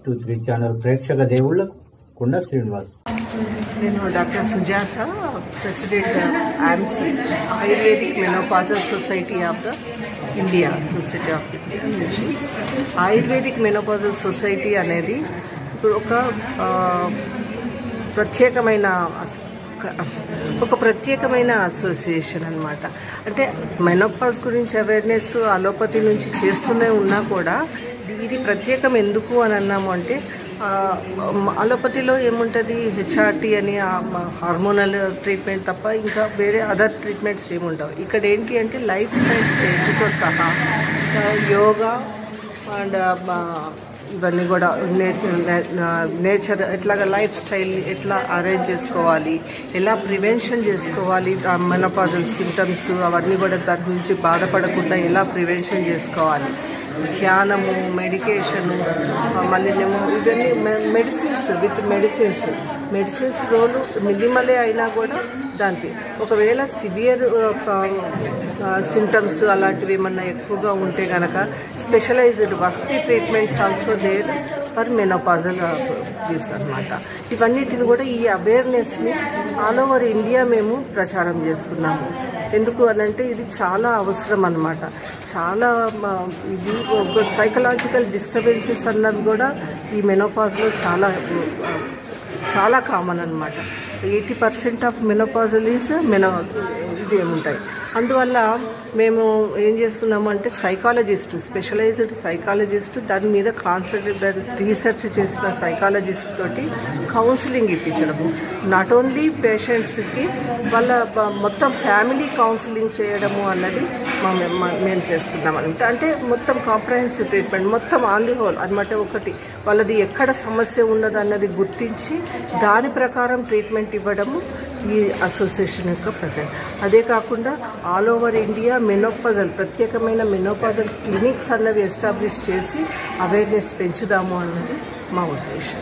123 channel ప్రేక్షక దేవుళ్లకు కొండ శ్రీనివాస్. నేను doctor Sujatha, president AMSI ayurvedic menopausal society of the India society of నుంచి. ఆయుర్వేదిక్ మెనోపాజల్ సొసైటీ అనేది ఇప్పుడు ఒక ప్రత్యేకమైన అసోసియేషన్ అన్నమాట. అంటే మెనోపాజ్ గురించి అవేర్నెస్ అలోపతి నుంచి చేస్తూనే ఉన్నా కూడా ఇది ప్రత్యేకం ఎందుకు అని అన్నాము అంటే, అలోపతిలో ఏముంటుంది, HRT అని హార్మోనల్ ట్రీట్మెంట్ తప్ప ఇంకా వేరే అదర్ ట్రీట్మెంట్స్ ఏముండవు. ఇక్కడ ఏంటి అంటే లైఫ్ స్టైల్ చేంజ్తో సహా యోగా అండ్ ఇవన్నీ కూడా నేచర్ ఎట్లాగా లైఫ్ స్టైల్ ఎట్లా అరేంజ్ చేసుకోవాలి, ఎలా ప్రివెన్షన్ చేసుకోవాలి, మెనోపాజల్ సింటమ్స్ అవన్నీ కూడా దాని నుంచి బాధపడకుండా ఎలా ప్రివెన్షన్ చేసుకోవాలి, ధ్యానము, మెడికేషను, మళ్ళీ ఇవన్నీ మెడిసిన్స్ రోలు మినిమలే అయినా కూడా దానికి ఒకవేళ సివియర్ సింటమ్స్ అలాంటివి ఏమన్నా ఎక్కువగా ఉంటే కనుక స్పెషలైజ్డ్ వస్తీ treatments also there for menopausal use అనమాట. ఇవన్నిటిని కూడా ఈ అవేర్నెస్ని ఆల్ ఓవర్ ఇండియా మేము ప్రచారం చేస్తున్నాము. ఎందుకు అనంటే ఇది చాలా అవసరం అన్నమాట. చాలా ఇది ఒక సైకలాజికల్ డిస్టర్బెన్సెస్ అన్నది కూడా ఈ మెనోపాజ్లో చాలా కామన్ అనమాట. 80% ఆఫ్ మెనోపాజల్ ఈజ్ ఇది ఏముంటాయి. అందువల్ల మేము ఏం చేస్తున్నాము అంటే స్పెషలైజ్డ్ సైకాలజిస్ట్ దాని మీద రీసెర్చ్ చేసిన సైకాలజిస్ట్ తోటి కౌన్సిలింగ్ ఇప్పించడము, నాట్ ఓన్లీ పేషెంట్స్కి వాళ్ళ మొత్తం ఫ్యామిలీ కౌన్సిలింగ్ చేయడము అన్నది మేము చేస్తున్నాం అనమాట. అంటే మొత్తం కాంప్రహెన్సివ్ ట్రీట్మెంట్, మొత్తం ఆన్ ది హోల్ అనమాట. ఒకటి వాళ్ళది ఎక్కడ సమస్య ఉన్నది అన్నది గుర్తించి దాని ప్రకారం ట్రీట్మెంట్ ఇవ్వడము ఈ అసోసియేషన్ యొక్క ప్రజెంట్. అదే కాకుండా ఆల్ ఓవర్ ఇండియా ప్రత్యేకమైన మెనోపాజల్ క్లినిక్స్ అన్నవి ఎస్టాబ్లిష్ చేసి అవేర్నెస్ పెంచుదాము అన్నది మా ఉద్దేశం.